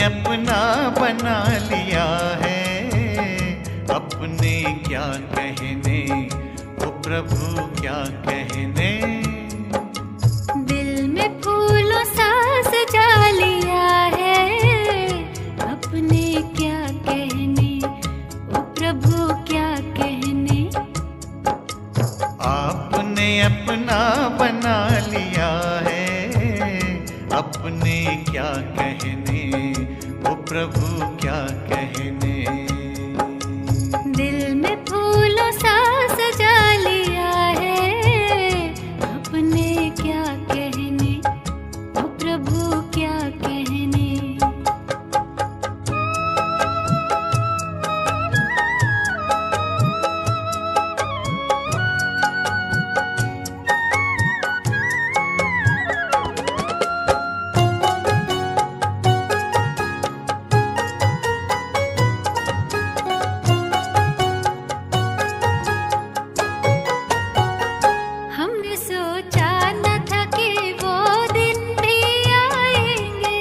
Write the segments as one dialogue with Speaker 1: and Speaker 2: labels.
Speaker 1: अपना बना लिया है, अपने क्या कहने, ओ प्रभु क्या कहने।
Speaker 2: दिल में फूलों सा सजा लिया है, अपने क्या कहने, ओ प्रभु क्या कहने।
Speaker 1: आपने अपना बना लिया है, अपने क्या कहने, ओ प्रभु क्या कहने।
Speaker 2: दिल में फूलों सा सजा लिया है, अपने क्या कहने, ओ प्रभु क्या कहने। हमने सोचा न था कि वो दिन भी आएंगे,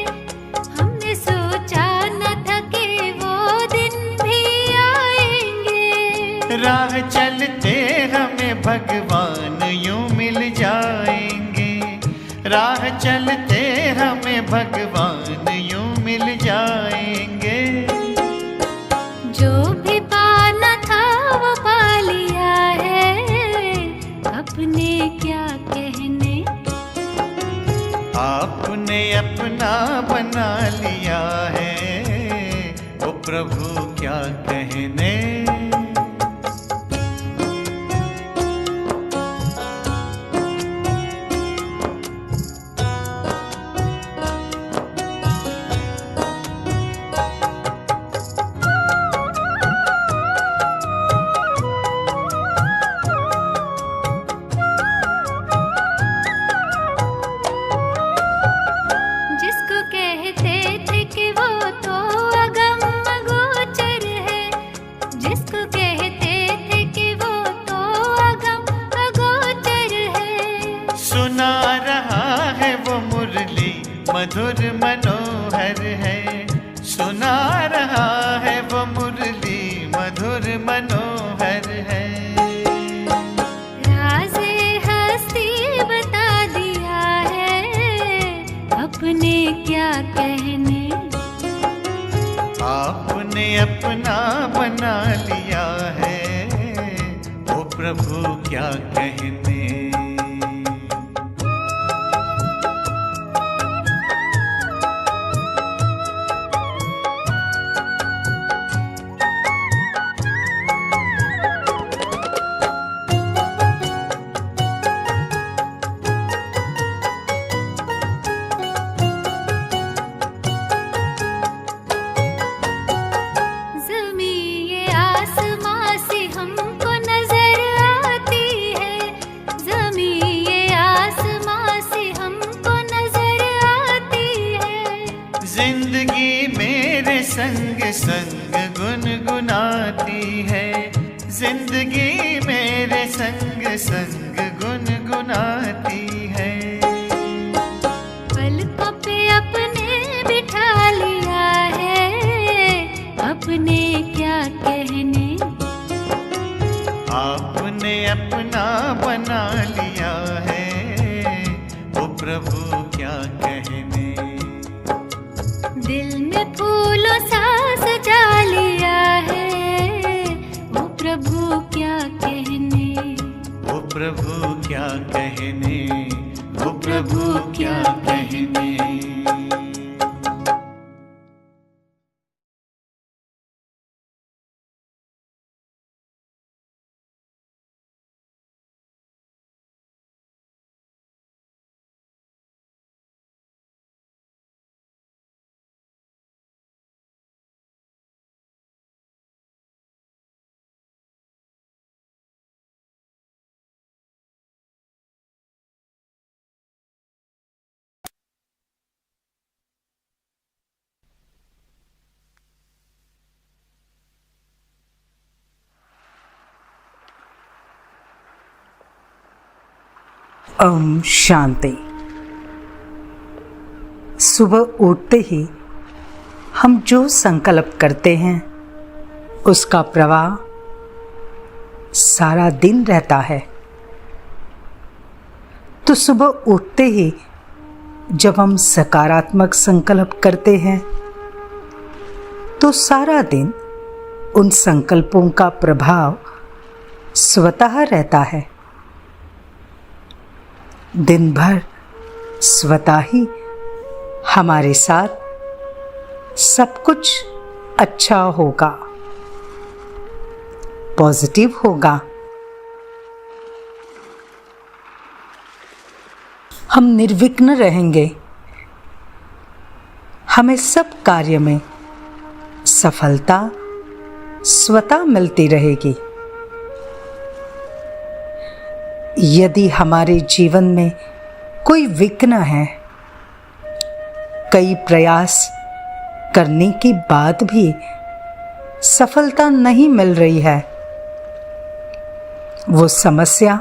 Speaker 2: हमने सोचा न था कि वो दिन भी आएंगे।
Speaker 1: राह चलते हमें भगवान यूं मिल जाएंगे, राह चलते हमें भगवान यूं मिल जाएंगे।
Speaker 2: जो भी पाना था वो पा लिया है, अपने क्या कहने।
Speaker 1: आपने अपना बना लिया है, ओ प्रभु क्या कहने।
Speaker 2: जिसको कहते थे कि वो तो अगम अगोचर है, जिसको कहते थे कि वो तो अगम अगोचर है।
Speaker 1: सुना रहा है वो मुरली मधुर मनोहर है, सुना रहा है वो मुरली मधुर मनोहर है।
Speaker 2: राज़े हस्ती बता दिया है, अपने क्या कहने।
Speaker 1: आपने अपना बना लिया है, ओ प्रभु क्या कहने।
Speaker 2: ज़मीं ये आसमां से हमको नजर आती है, ज़मीं ये आसमां से हमको नजर आती है।
Speaker 1: जिंदगी मेरे संग संग गुनगुनाती है, जिंदगी मेरे संग संग गुनगुनाती है।
Speaker 2: पलकों पे अपने बिठा लिया है, अपने क्या कहने।
Speaker 1: आपने अपना बना लिया है, ओ प्रभु क्या कहने।
Speaker 2: दिल में फूलों सा सजा लिया है, ओ प्रभु क्या कहने।
Speaker 1: ओ प्रभु क्या कहने, ओ प्रभु क्या कहने।
Speaker 3: ओम शांति। सुबह उठते ही हम जो संकल्प करते हैं उसका प्रवाह सारा दिन रहता है। तो सुबह उठते ही जब हम सकारात्मक संकल्प करते हैं तो सारा दिन उन संकल्पों का प्रभाव स्वतः रहता है। दिन भर स्वतः ही हमारे साथ सब कुछ अच्छा होगा, पॉजिटिव होगा। हम निर्विघ्न रहेंगे। हमें सब कार्य में सफलता स्वतः मिलती रहेगी। यदि हमारे जीवन में कोई विघ्न है, कई प्रयास करने के बाद भी सफलता नहीं मिल रही है, वो समस्या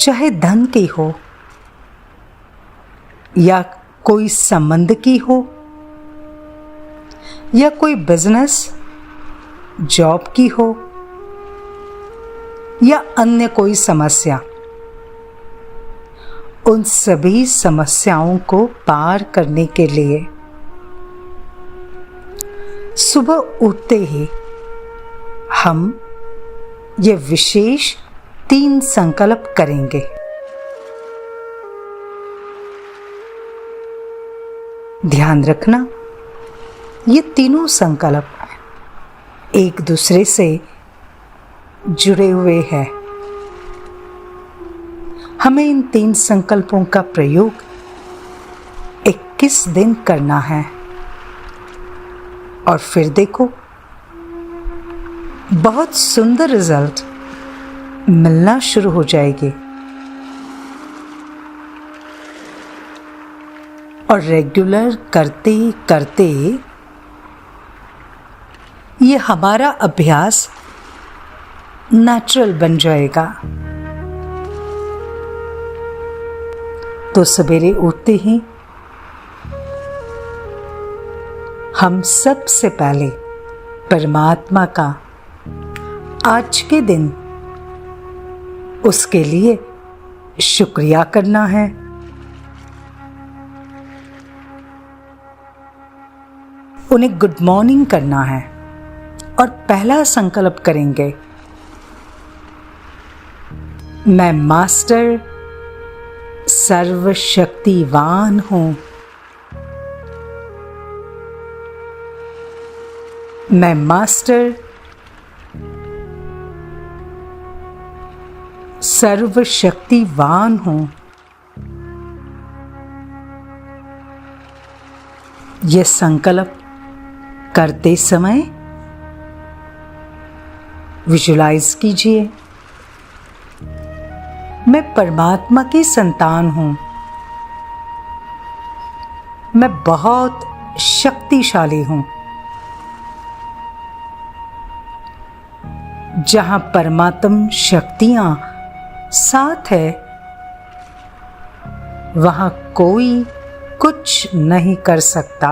Speaker 3: चाहे धन की हो या कोई संबंध की हो या कोई बिजनेस जॉब की हो या अन्य कोई समस्या, उन सभी समस्याओं को पार करने के लिए सुबह उठते ही हम ये विशेष 3 संकल्प करेंगे। ध्यान रखना, ये तीनों संकल्प एक दूसरे से जुड़े हुए हैं। हमें इन 3 संकल्पों का प्रयोग 21 दिन करना है और फिर देखो बहुत सुंदर रिजल्ट मिलना शुरू हो जाएगी। और रेगुलर करते करते ये हमारा अभ्यास नेचुरल बन जाएगा। तो सवेरे उठते ही हम सबसे पहले परमात्मा का आज के दिन उसके लिए शुक्रिया करना है। उन्हें गुड मॉर्निंग करना है और पहला संकल्प करेंगे, मैं मास्टर सर्वशक्तिवान हूं। मैं मास्टर सर्वशक्तिवान हूं। यह संकल्प करते समय विजुलाइज कीजिए, मैं परमात्मा की संतान हूं। मैं बहुत शक्तिशाली हूं। जहां परमात्म शक्तियां साथ है, वहां कोई कुछ नहीं कर सकता।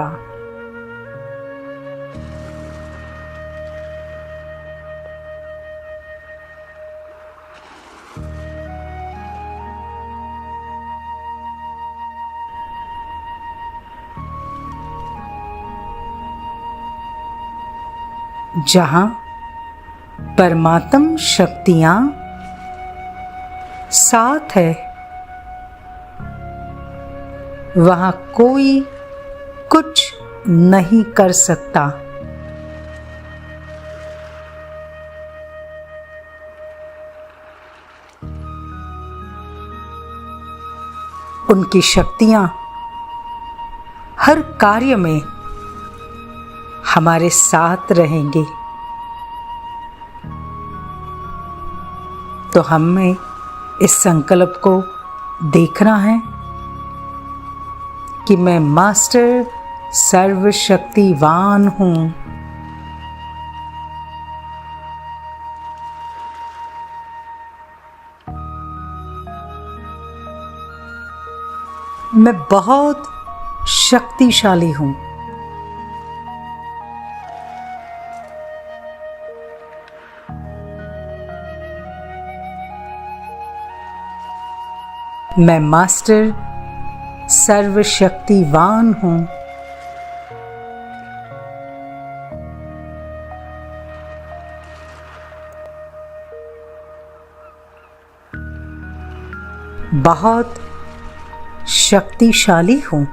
Speaker 3: जहां परमात्म शक्तियां साथ है, वहां कोई कुछ नहीं कर सकता। उनकी शक्तियां हर कार्य में हमारे साथ रहेंगी। तो हमें इस संकल्प को देखना है कि मैं मास्टर सर्वशक्तिवान हूं। मैं बहुत शक्तिशाली हूं। मैं मास्टर सर्वशक्तिवान हूँ। बहुत शक्तिशाली हूँ।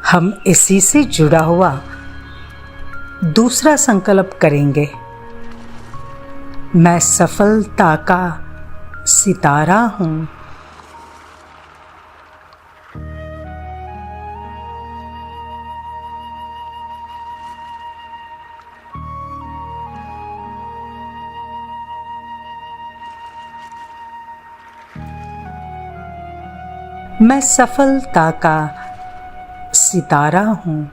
Speaker 3: हम इसी से जुड़ा हुआ दूसरा संकल्प करेंगे। मैं सफलता का सितारा हूँ। मैं सफलता का सितारा हूँ।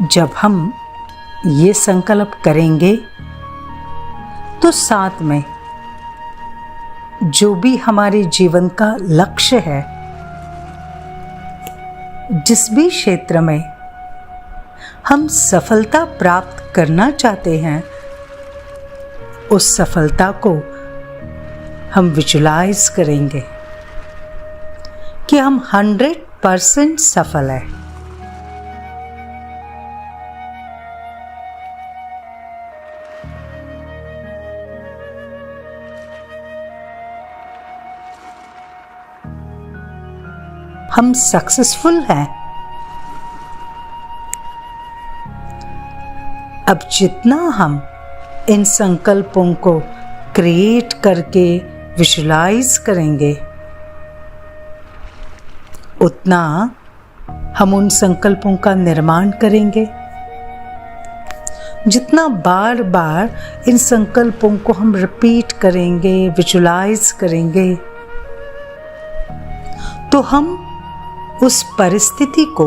Speaker 3: जब हम ये संकल्प करेंगे तो साथ में जो भी हमारे जीवन का लक्ष्य है, जिस भी क्षेत्र में हम सफलता प्राप्त करना चाहते हैं, उस सफलता को हम विजुलाइज करेंगे कि हम 100% सफल हैं। हम सक्सेसफुल हैं। अब जितना हम इन संकल्पों को क्रिएट करके विजुलाइज करेंगे, उतना हम उन संकल्पों का निर्माण करेंगे। जितना बार बार इन संकल्पों को हम रिपीट करेंगे, विजुलाइज करेंगे, तो हम उस परिस्थिति को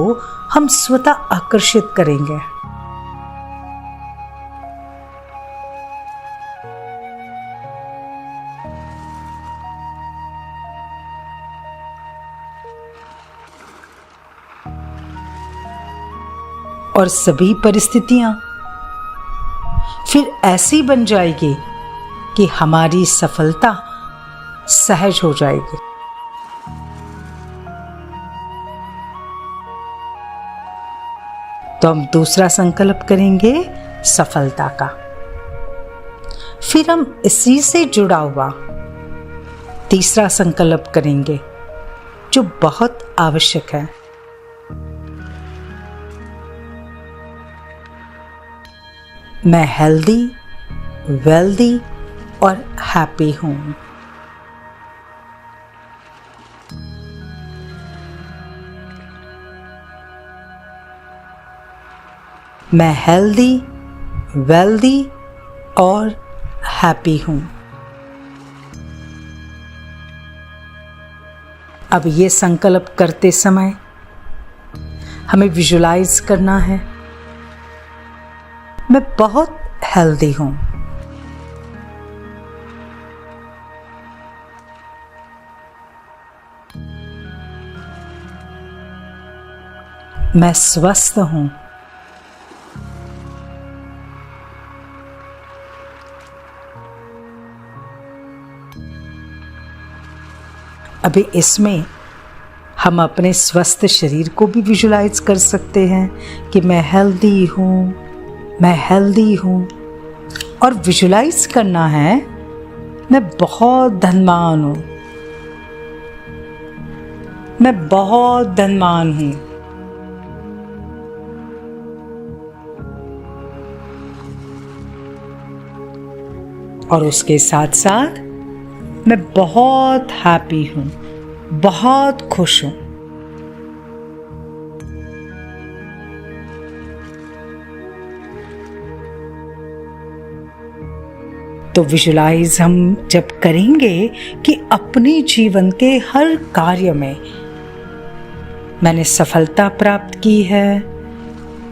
Speaker 3: हम स्वतः आकर्षित करेंगे। और सभी परिस्थितियां फिर ऐसी बन जाएगी कि हमारी सफलता सहज हो जाएगी। तो हम दूसरा संकल्प करेंगे सफलता का। फिर हम इसी से जुड़ा हुआ तीसरा संकल्प करेंगे जो बहुत आवश्यक है। मैं हेल्दी, वेल्दी और हैप्पी हूँ। मैं हेल्दी, वेल्दी और हैप्पी हूँ। अब ये संकल्प करते समय हमें विजुलाइज करना है, मैं बहुत हेल्दी हूँ। मैं स्वस्थ हूँ। अभी इसमें हम अपने स्वस्थ शरीर को भी विजुलाइज कर सकते हैं कि मैं हेल्दी हूँ, मैं हेल्दी हूँ। और विजुलाइज करना है मैं बहुत धनवान हूँ, मैं बहुत धनवान हूँ। और उसके साथ साथ मैं बहुत हैप्पी हूँ, बहुत खुश हूँ। तो विजुलाइज हम जब करेंगे कि अपने जीवन के हर कार्य में मैंने सफलता प्राप्त की है,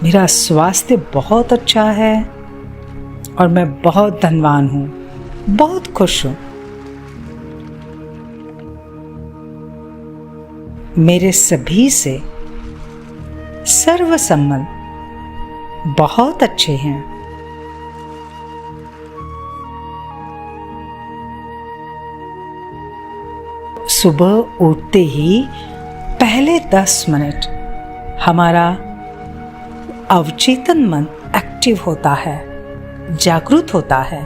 Speaker 3: मेरा स्वास्थ्य बहुत अच्छा है और मैं बहुत धनवान हूँ, बहुत खुश हूँ। मेरे सभी से सर्व संबंध बहुत अच्छे हैं। सुबह उठते ही पहले 10 मिनट हमारा अवचेतन मन एक्टिव होता है, जागरूक होता है,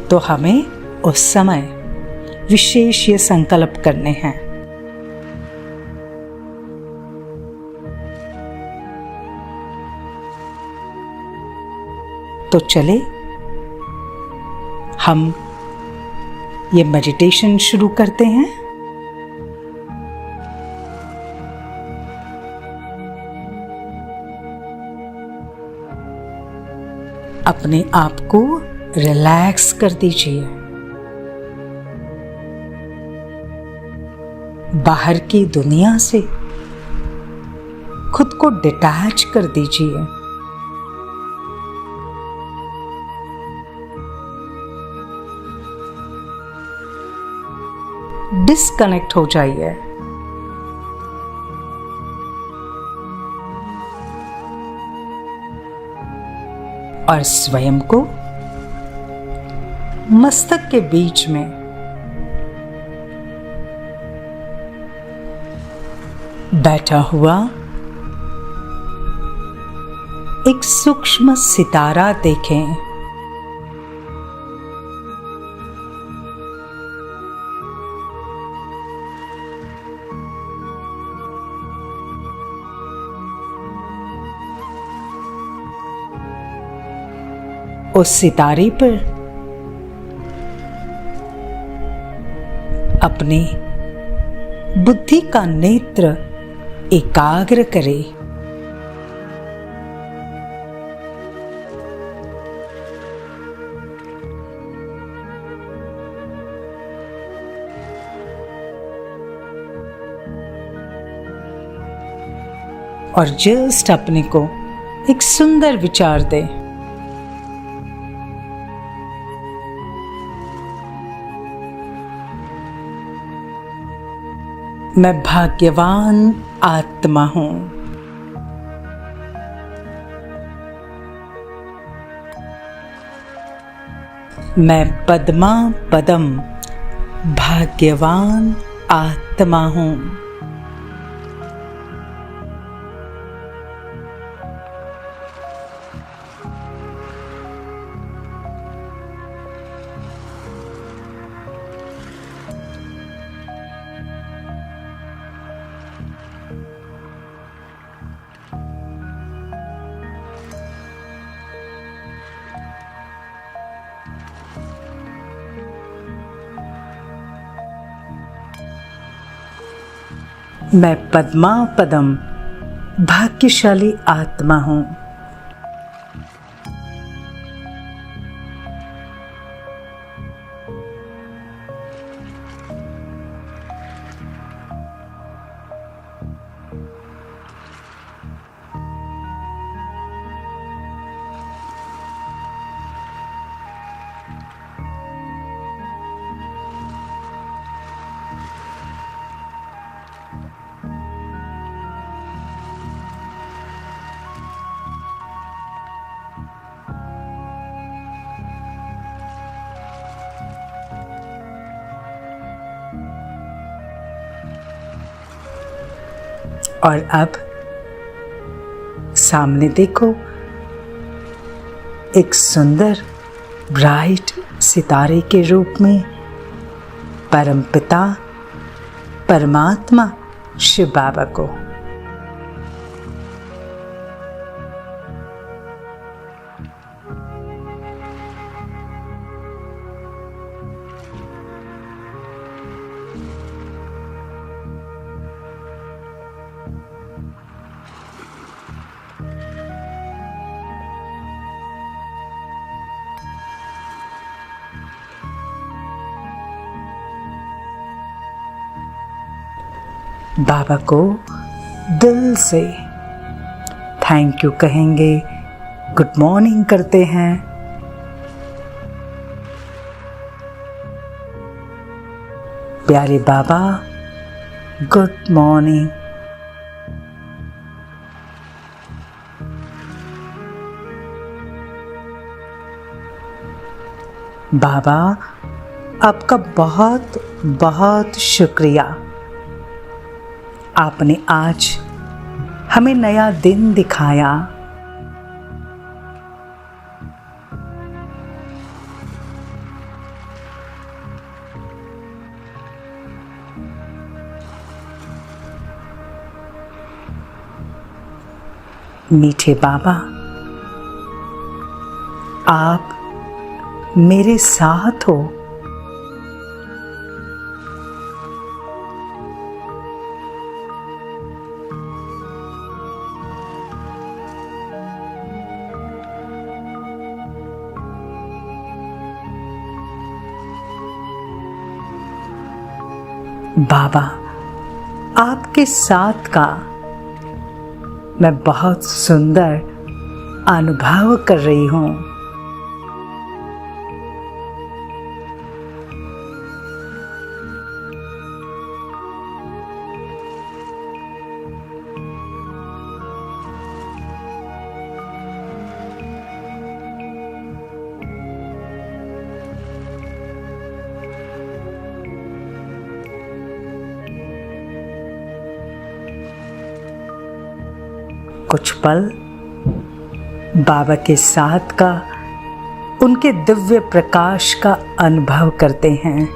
Speaker 3: तो हमें उस समय विशेष ये संकल्प करने हैं। तो चले हम ये मेडिटेशन शुरू करते हैं। अपने आप को रिलैक्स कर दीजिए। बाहर की दुनिया से खुद को डिटैच कर दीजिए। डिस्कनेक्ट हो जाइए। और स्वयं को मस्तक के बीच में बैठा हुआ एक सूक्ष्म सितारा देखें। उस सितारे पर अपने बुद्धि का नेत्र एकाग्र करे। और जस्ट अपने को एक सुंदर विचार दे। मैं भाग्यवान आत्मा हूं। मैं पद्मा पदम भाग्यवान आत्मा हूं। मैं पद्मा पदम भाग्यशाली आत्मा हूं। और अब सामने देखो, एक सुंदर ब्राइट सितारे के रूप में परमपिता परमात्मा शिव बाबा को। बाबा को दिल से थैंक यू कहेंगे, गुड मॉर्निंग करते हैं। प्यारे बाबा, गुड मॉर्निंग। बाबा, आपका बहुत बहुत शुक्रिया। आपने आज हमें नया दिन दिखाया। मीठे बाबा, आप मेरे साथ हो। बाबा, आपके साथ का मैं बहुत सुंदर अनुभव कर रही हूँ। कुछ पल बाबा के साथ का, उनके दिव्य प्रकाश का अनुभव करते हैं।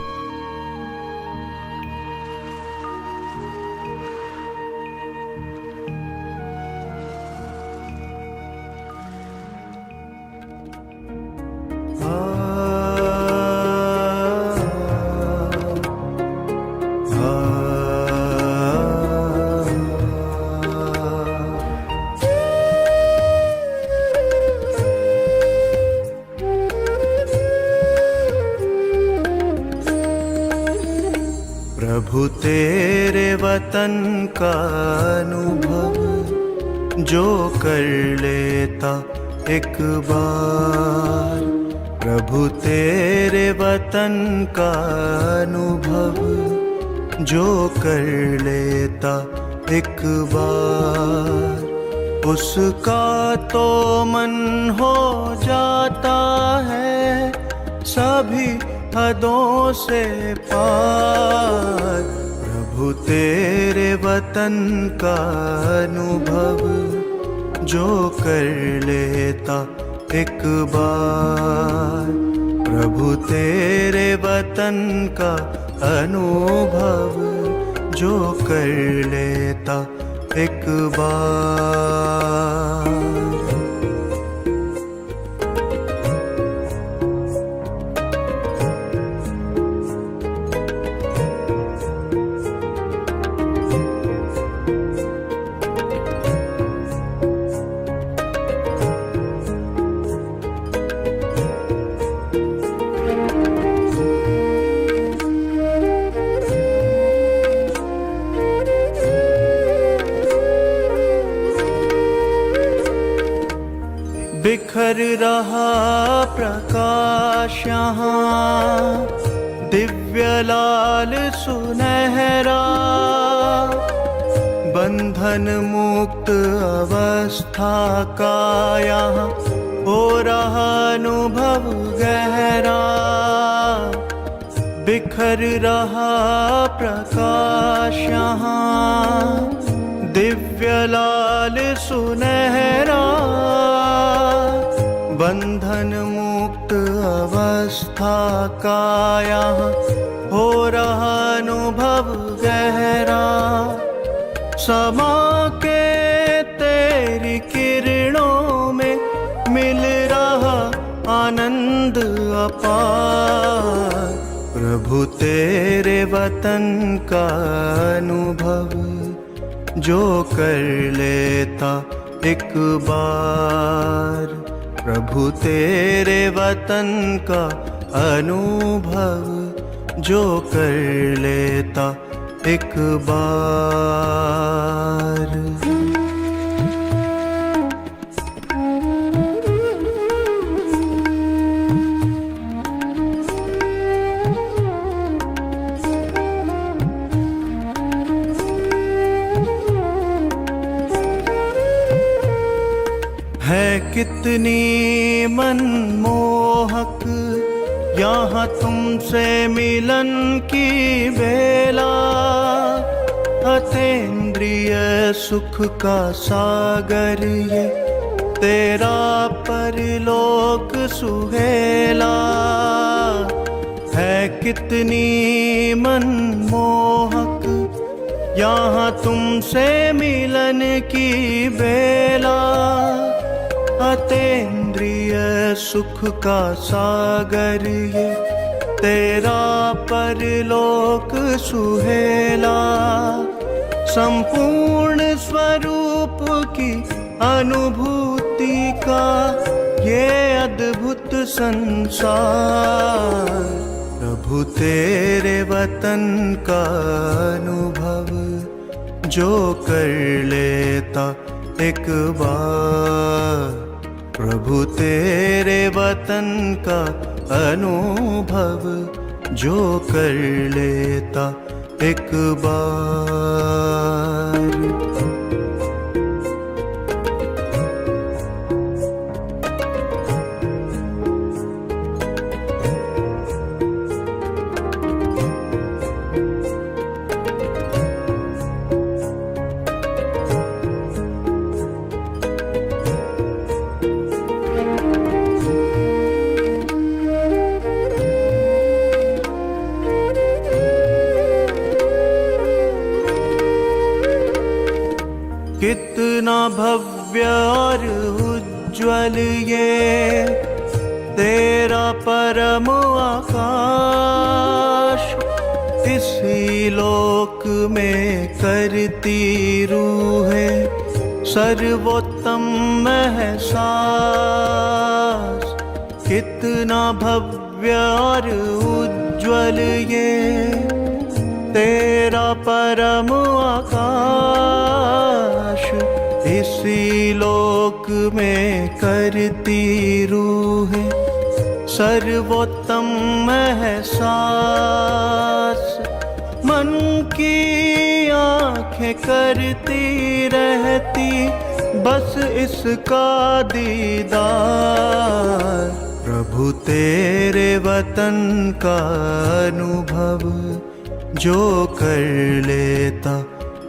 Speaker 1: प्रभु तेरे वतन का अनुभव जो कर लेता एक बार, प्रभु तेरे वतन का अनुभव जो कर लेता एक बार, उसका तो मन हो जाता है सभी हदों से पार। प्रभु तेरे वतन का अनुभव जो कर लेता एक बार, प्रभु तेरे वतन का अनुभव जो कर लेता एक बार। बिखर रहा प्रकाश यहाँ, दिव्य लाल सुनहरा, बंधन मुक्त अवस्था का यहाँ हो रहा अनुभव गहरा। बिखर रहा प्रकाश यहाँ, दिव्य लाल सुनहरा, बंधन मुक्त अवस्था का यहाँ हो रहा अनुभव गहरा। समा के तेरी किरणों में मिल रहा आनंद अपार। प्रभु तेरे वतन का अनुभव जो कर लेता एक बार, प्रभु तेरे वतन का अनुभव जो कर लेता एक बार। है कितनी मनमोहक यहाँ तुमसे मिलन की बेला, अतीन्द्रिय सुख का सागर ये तेरा परलोक सुहेला। है कितनी मनमोहक यहाँ तुमसे मिलन की बेला, अतीन्द्रिय सुख का सागर ये तेरा परलोक सुहेला। संपूर्ण स्वरूप की अनुभूति का ये अद्भुत संसार, प्रभु तेरे वतन का अनुभव जो कर लेता एक बार। प्रभु तेरे वतन का अनुभव जो कर लेता एक बार। कितना भव्य और उज्ज्वल ये तेरा परम आकाश, इसी लोक में करती रूहें सर्वोत्तम एहसास। कितना भव्य और उज्ज्वल ये तेरा परम आकाश, इसी लोक में करती रूहें सर्वोत्तम एहसास। मन की आँखें करती रहती बस इसका दीदार। प्रभु तेरे वतन का अनुभव जो कर लेता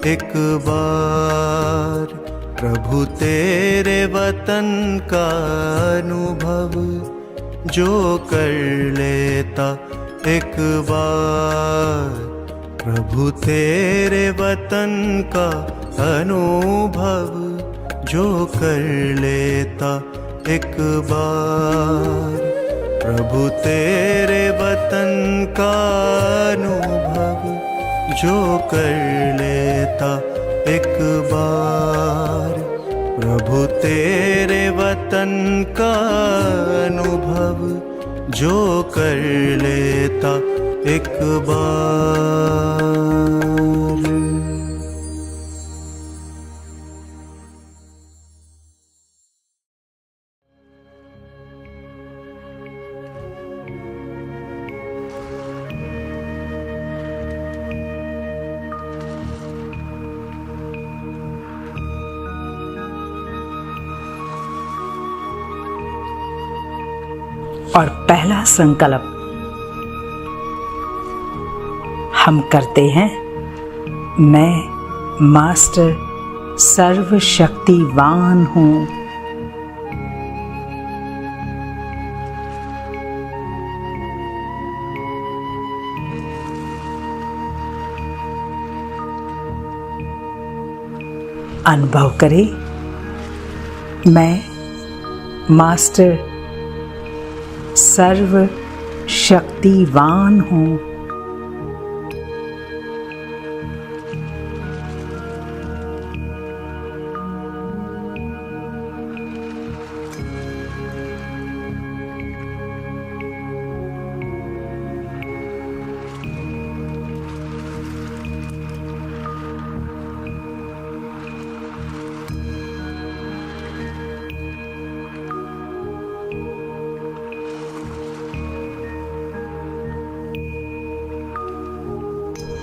Speaker 1: एक बार। प्रभु तेरे वतन का अनुभव जो कर लेता एक बार। प्रभु तेरे वतन का अनुभव जो कर लेता एक बार। प्रभु तेरे वतन का अनुभव जो कर लेता एक बार। प्रभु तेरे वतन का अनुभव जो कर लेता एक बार।
Speaker 3: और पहला संकल्प हम करते हैं, मैं मास्टर सर्वशक्तिवान हूँ। अनुभव करें, मैं मास्टर सर्वशक्तिवान हूँ।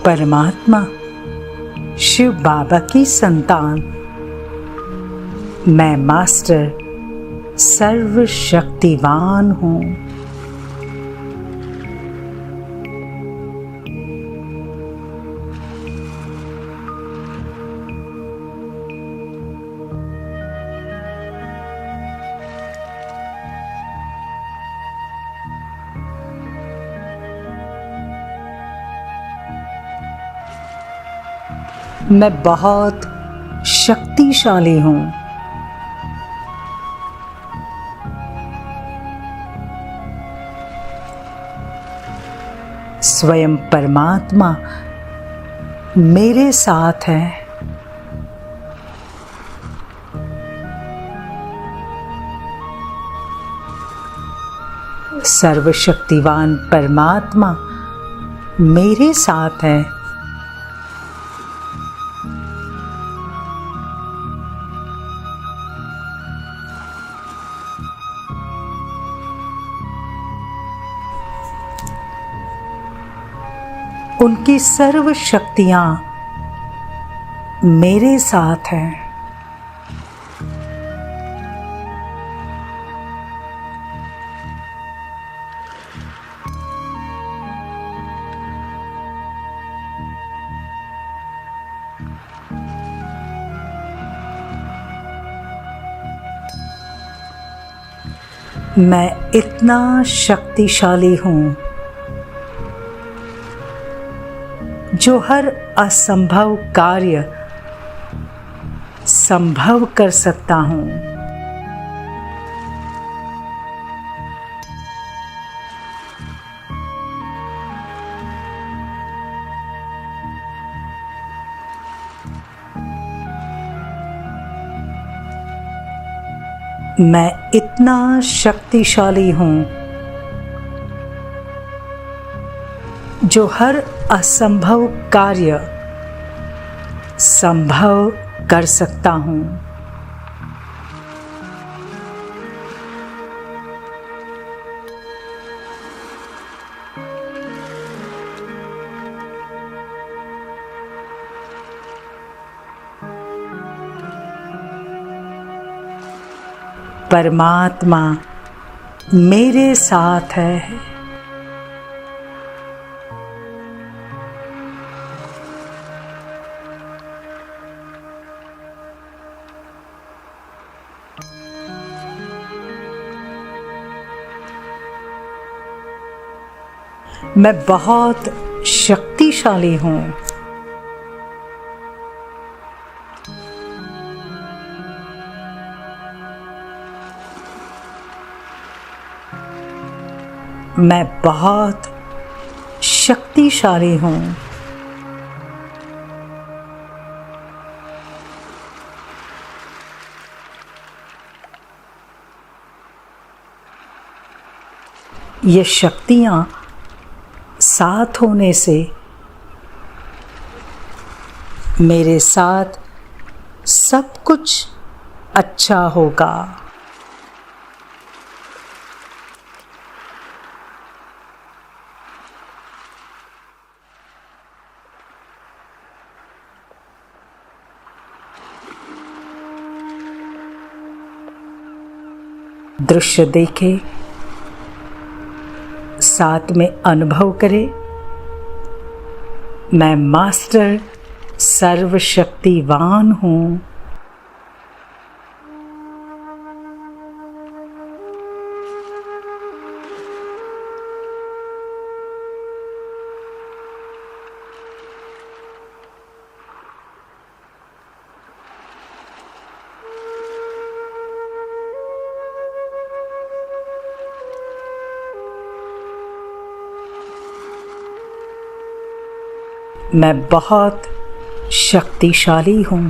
Speaker 3: परमात्मा शिव बाबा की संतान, मैं मास्टर सर्वशक्तिवान हूँ। मैं बहुत शक्तिशाली हूँ। स्वयं परमात्मा मेरे साथ है। सर्वशक्तिवान परमात्मा मेरे साथ है। उनकी सर्व शक्तियां मेरे साथ हैं। मैं इतना शक्तिशाली हूँ जो हर असंभव कार्य संभव कर सकता हूँ। मैं इतना शक्तिशाली हूँ जो हर असंभव कार्य संभव कर सकता हूँ। परमात्मा मेरे साथ है। मैं बहुत शक्तिशाली हूँ। मैं बहुत शक्तिशाली हूँ। ये शक्तियाँ साथ होने से मेरे साथ सब कुछ अच्छा होगा। दृश्य देखे, साथ में अनुभव करें। मैं मास्टर सर्वशक्तिवान हूँ। मैं बहुत शक्तिशाली हूँ।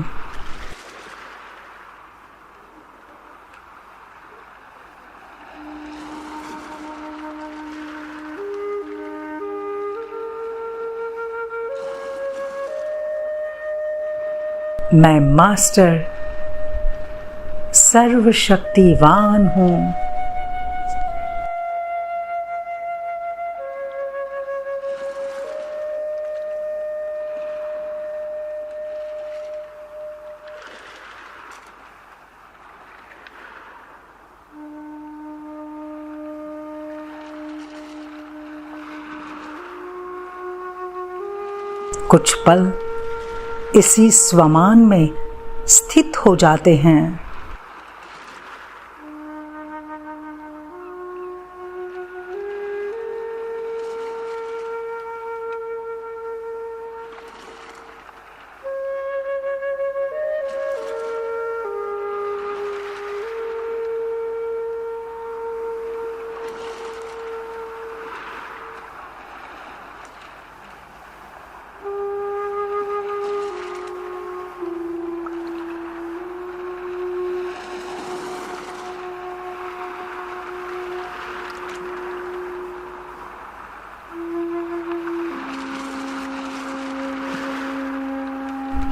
Speaker 3: मैं मास्टर सर्वशक्तिवान हूँ। कुछ पल इसी स्वमान में स्थित हो जाते हैं।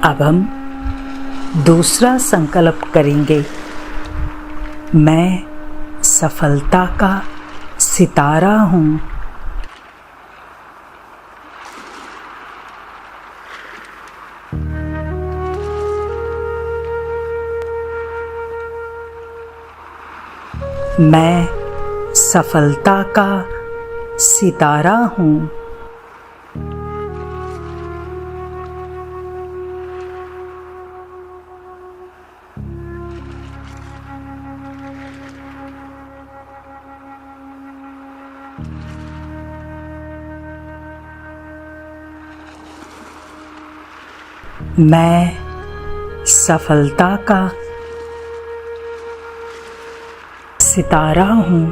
Speaker 3: अब हम दूसरा संकल्प करेंगे। मैं सफलता का सितारा हूँ। मैं सफलता का सितारा हूँ। मैं सफलता का सितारा हूँ।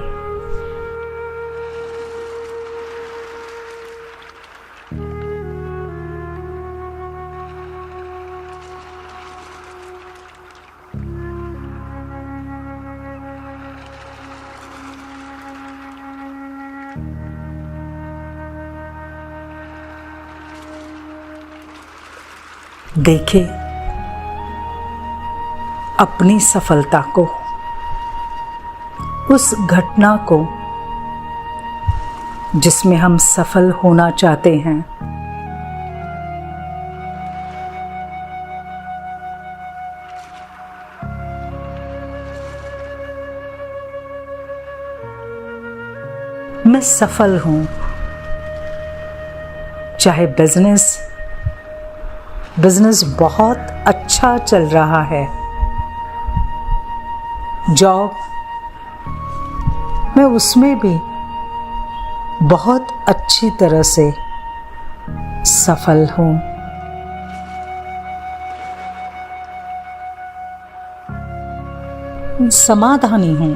Speaker 3: देखें अपनी सफलता को, उस घटना को जिसमें हम सफल होना चाहते हैं। मैं सफल हूं, चाहे बिजनेस बहुत अच्छा चल रहा है, जॉब मैं उसमें भी बहुत अच्छी तरह से सफल हूँ। समाधानी हूँ।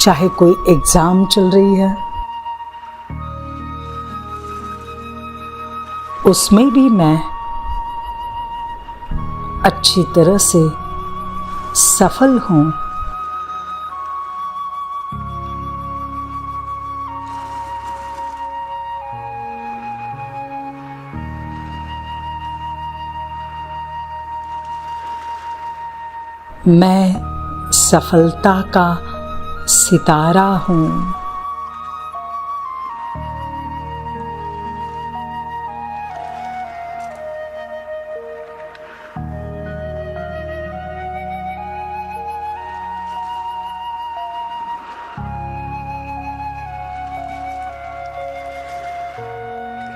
Speaker 3: चाहे कोई एग्जाम चल रही है, उसमें भी मैं अच्छी तरह से सफल हूँ। मैं सफलता का सितारा हूँ।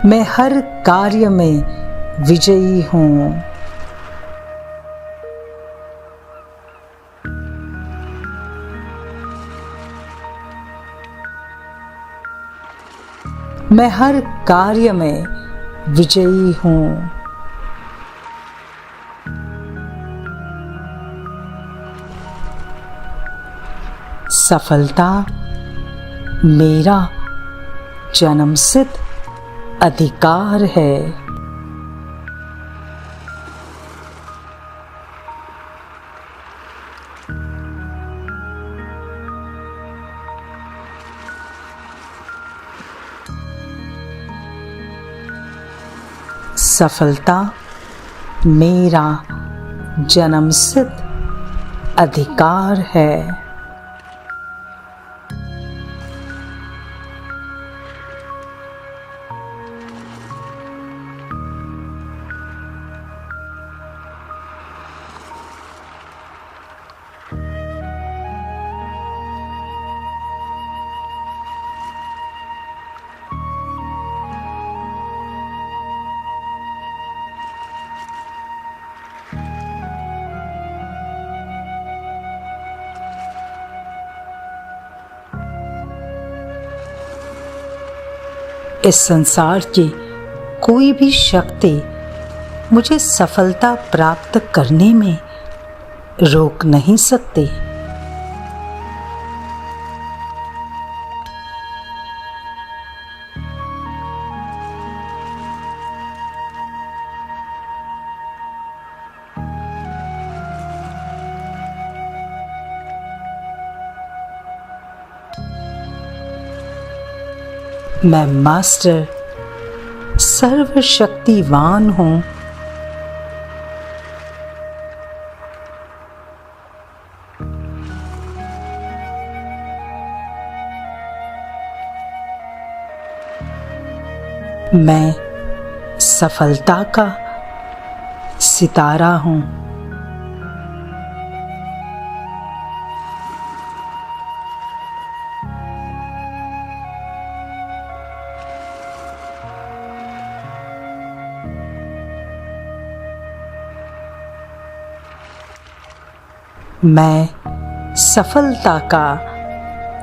Speaker 3: मैं हर कार्य में विजयी हूँ। मैं हर कार्य में विजयी हूँ। सफलता मेरा जन्मसिद्ध अधिकार है। सफलता मेरा जन्मसिद्ध अधिकार है। इस संसार की कोई भी शक्ति मुझे सफलता प्राप्त करने में रोक नहीं सकती। मैं मास्टर सर्वशक्तिवान हूँ। मैं सफलता का सितारा हूँ। मैं सफलता का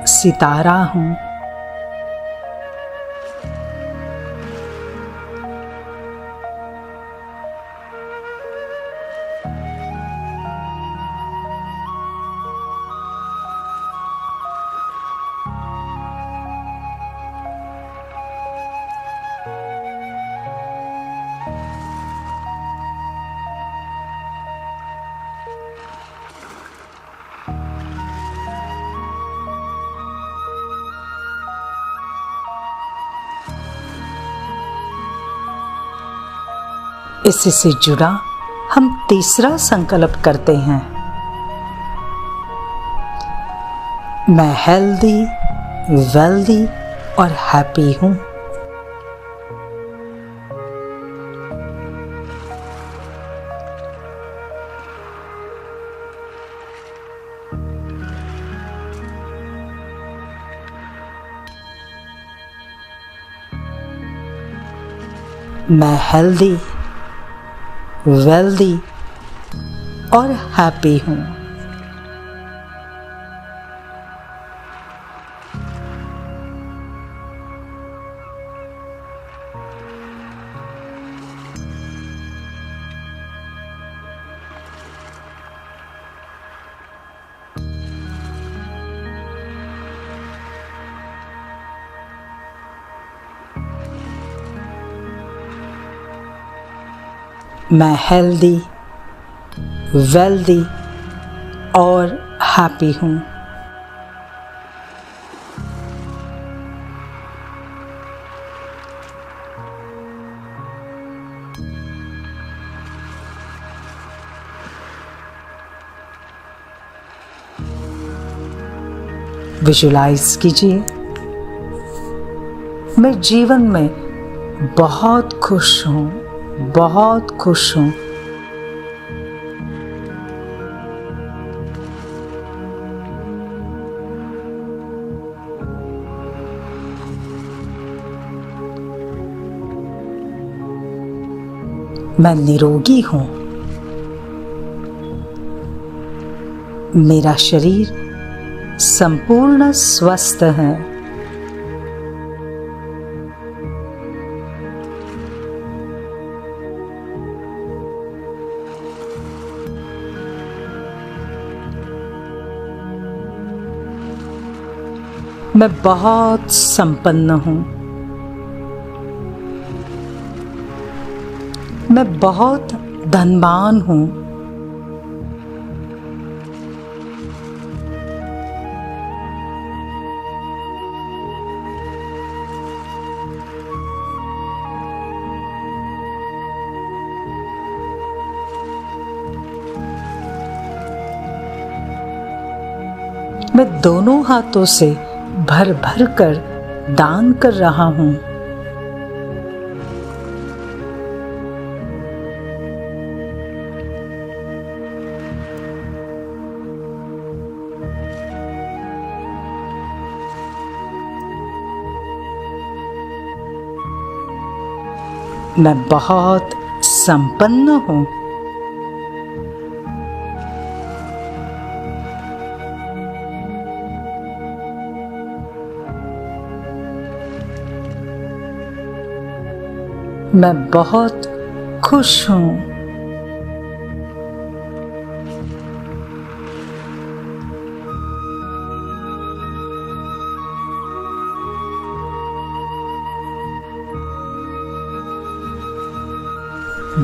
Speaker 3: सितारा हूँ। इसी से जुड़ा हम तीसरा संकल्प करते हैं। मैं हेल्दी, वेल्दी और हैप्पी हूँ। मैं हेल्दी, वेल्दी और हैप्पी हूँ। मैं हेल्दी, वेल्दी और हैप्पी हूँ। विजुलाइज कीजिए, मैं जीवन में बहुत खुश हूँ, बहुत खुश हूँ। मैं निरोगी हूँ। मेरा शरीर संपूर्ण स्वस्थ है। मैं बहुत संपन्न हूँ। मैं बहुत धनवान हूँ। मैं दोनों हाथों से भर भर कर दान कर रहा हूँ। मैं बहुत संपन्न हूँ। मैं बहुत खुश हूँ।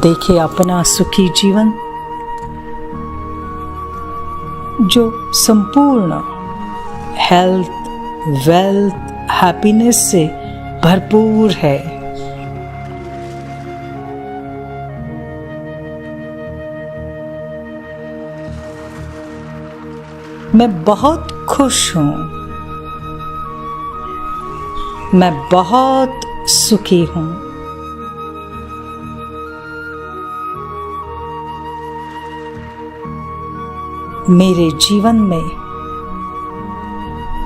Speaker 3: देखिए अपना सुखी जीवन जो संपूर्ण हेल्थ, वेल्थ, हैप्पीनेस से भरपूर है। मैं बहुत खुश हूँ। मैं बहुत सुखी हूँ। मेरे जीवन में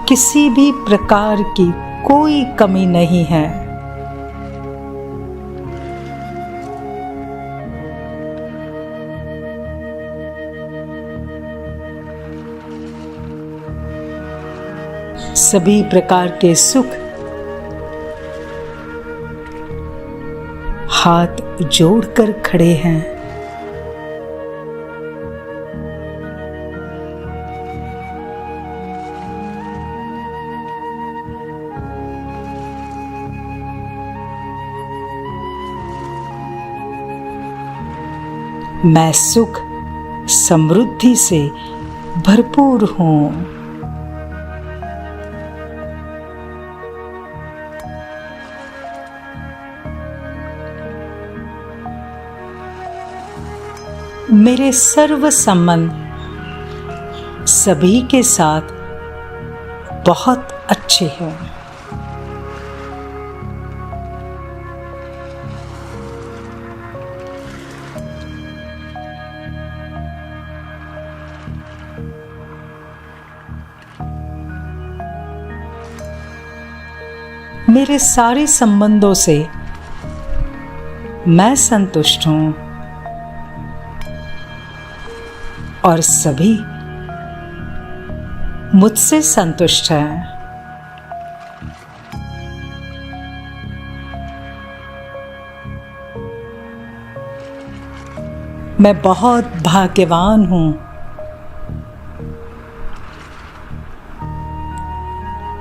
Speaker 3: किसी भी प्रकार की कोई कमी नहीं है। सभी प्रकार के सुख हाथ जोड़कर खड़े हैं। मैं सुख समृद्धि से भरपूर हूँ। मेरे सर्व संबंध सभी के साथ बहुत अच्छे हैं। मेरे सारे संबंधों से मैं संतुष्ट हूँ और सभी मुझसे संतुष्ट हैं। मैं बहुत भाग्यवान हूँ।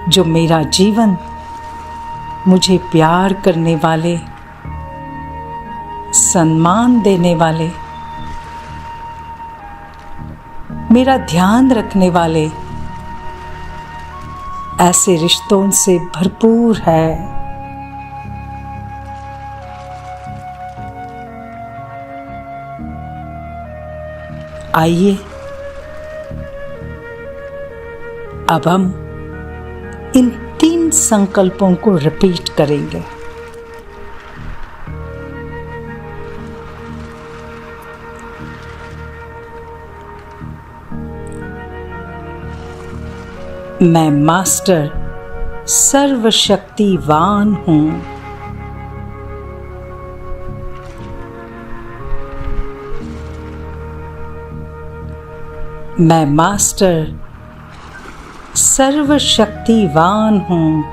Speaker 3: जो मेरा जीवन मुझे प्यार करने वाले, सम्मान देने वाले, मेरा ध्यान रखने वाले ऐसे रिश्तों से भरपूर है। आइए अब हम इन 3 संकल्पों को रिपीट करेंगे। मैं मास्टर सर्वशक्तिवान हूँ। मैं मास्टर सर्वशक्तिवान हूँ।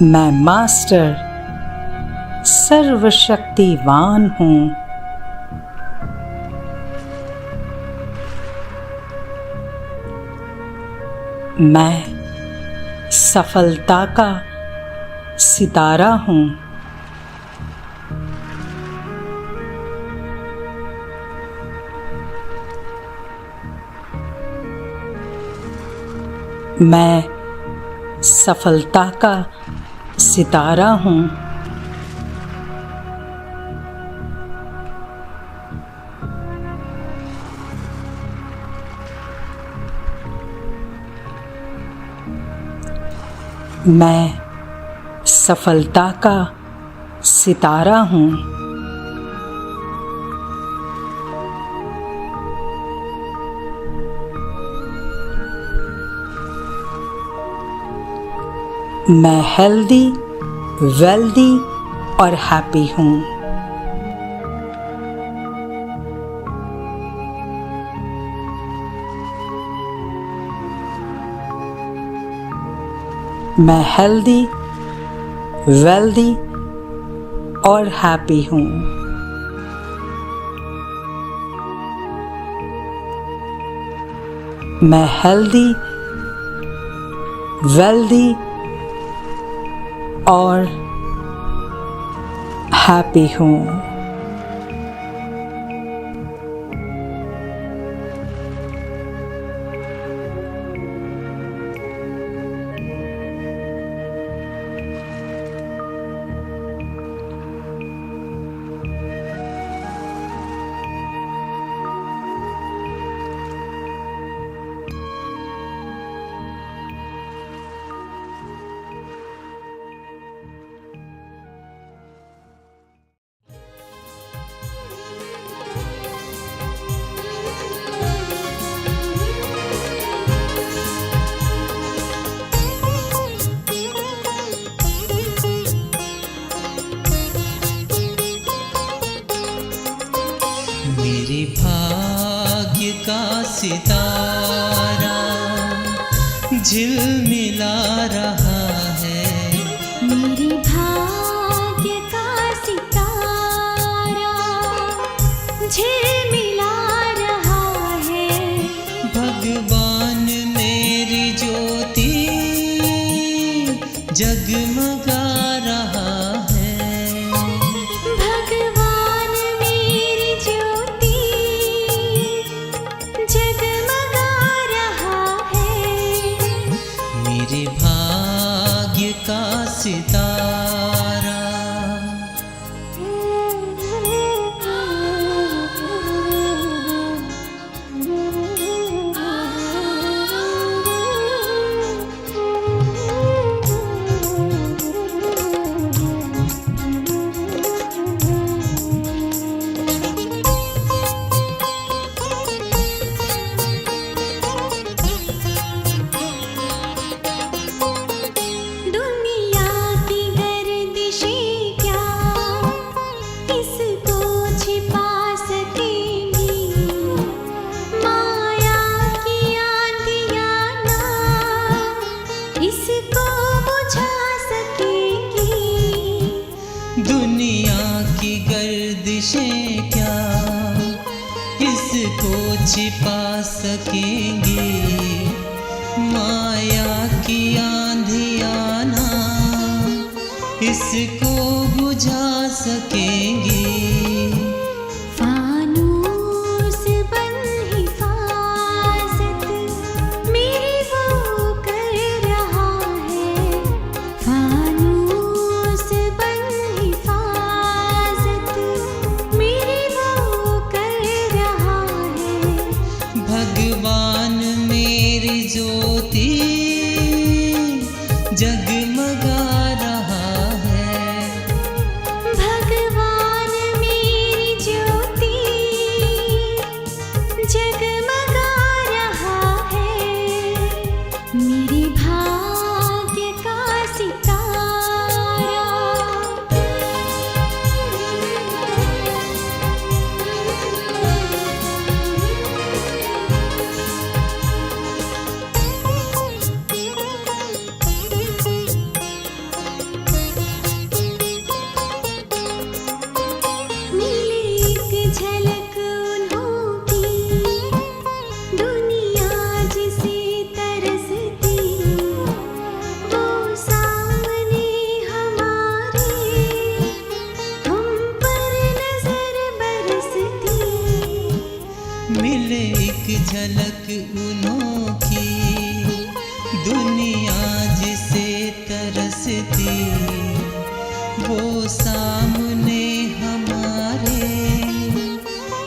Speaker 3: मैं मास्टर सर्वशक्तिवान हूँ। मैं सफलता का सितारा हूँ। मैं सफलता का सितारा हूँ। मैं सफलता का सितारा हूँ। मैं हेल्दी, वेल्दी और हैप्पी हूँ। मैं हेल्दी, वेल्दी और हैप्पी हूँ। मैं हेल्दी, वेल्दी और हैप्पी हूँ।
Speaker 4: मेरे भाग्य का सितारा झिलमिला रहा है।
Speaker 2: मेरे भाग्य का सितारा झिलमिला रहा है।
Speaker 4: भगवान मेरी ज्योति जगमगा रहा है।
Speaker 2: भगवान मेरी ज्योति जगमगा रहा है।
Speaker 4: मेरे भाग्य का सितारा।
Speaker 2: दुनिया की गर्दिशें क्या इसको छिपा सकेंगी। माया की आंधियाँ ना इसको बुझा सकेंगी।
Speaker 4: दुनिया की गर्दिशें क्या इसको छिपा सकेंगी। माया की आंधियाँ ना इसको बुझा सकेंगी।
Speaker 2: फानूस बन हिफाजत मेरी वो कर रहा है। फानूस बन हिफाजत मेरी वो कर रहा है।
Speaker 4: भगवान मेरी ज्योति जगमगा रहा है।
Speaker 2: भगवान मेरी ज्योति जगमगा रहा है। मेरे भाग्य का मिले एक झलक उन्हों की दुनिया जिसे तरसती। वो सामने हमारे हम पर नजर बरसती।
Speaker 4: मिले एक झलक अनोखी दुनिया जिसे तरसती। वो सामने हमारे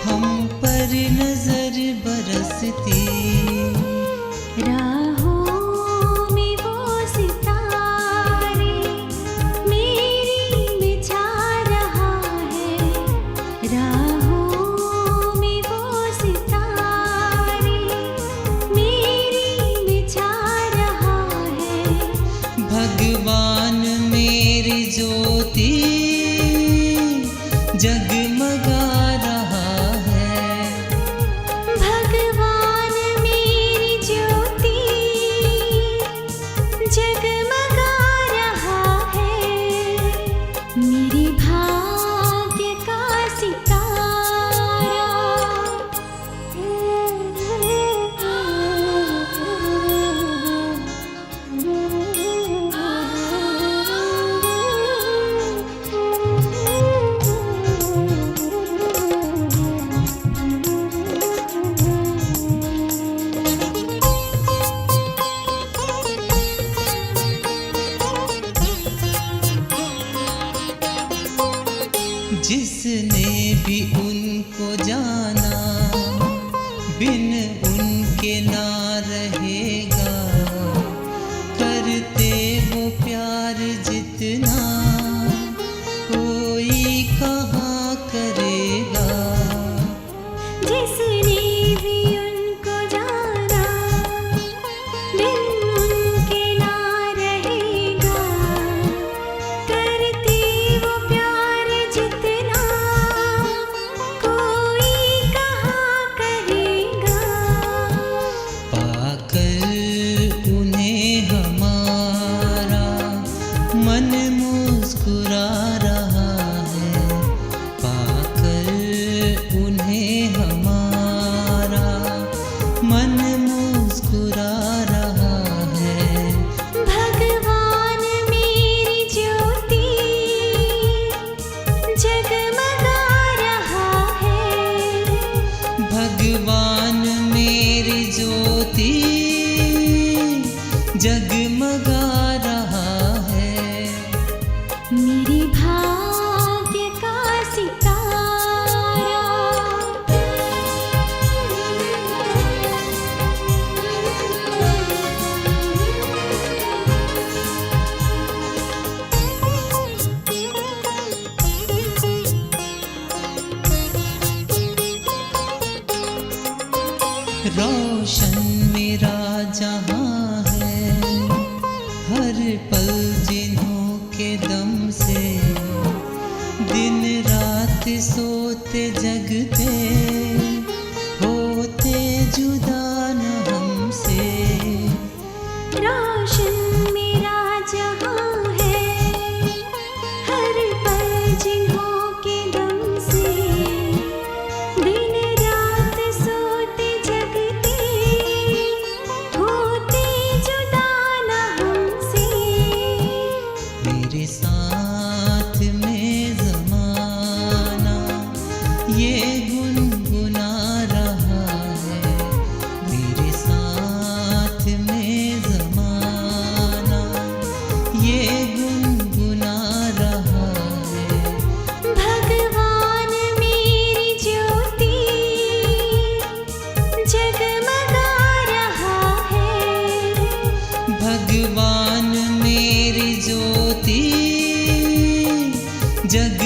Speaker 4: हम पर नजर बरसती।
Speaker 2: राहों में वो सितारे मेरी बिछा रहा है। राहों में वो सितारे मेरी बिछा रहा है।
Speaker 4: भगवान मेरी ज्योति जगमगा रहा है।
Speaker 2: भगवान
Speaker 4: उनके ना रहेगा, करते वो प्यार जितना कोई कहाँ करेगा।
Speaker 2: जिसने भी उनको जाना बिन उनके ना रहेगा, करते वो प्यार जितना कोई कहाँ करेगा।
Speaker 4: पाकर उन्हें हमारा मन मुस्कुरा रहा है, पाकर उन्हें हमारा मन मुस्कुरा रहा है।
Speaker 2: भगवान मेरी ज्योति जगमगा रहा है।
Speaker 4: भगवान मेरी ज्योति जगमगा रहा है।
Speaker 2: मेरे भाग्य का सितारा
Speaker 4: रोशन मेरा जहां है, हर पल जिन्हों के दम से, दिन रात सोते जगते होते जुदा न हमसे।
Speaker 2: रोशन मेरा जहां है, हर पल जिन्हों के दम से, दिन रात सोते जगते होते जुदा न हमसे।
Speaker 4: मेरे साथ में ज़माना ये गुनगुना रहा है, मेरे साथ में ज़माना ये गुनगुना रहा है।
Speaker 2: भगवान मेरी ज्योति जगमगा रहा है।
Speaker 4: भगवान मेरी ज्योति जग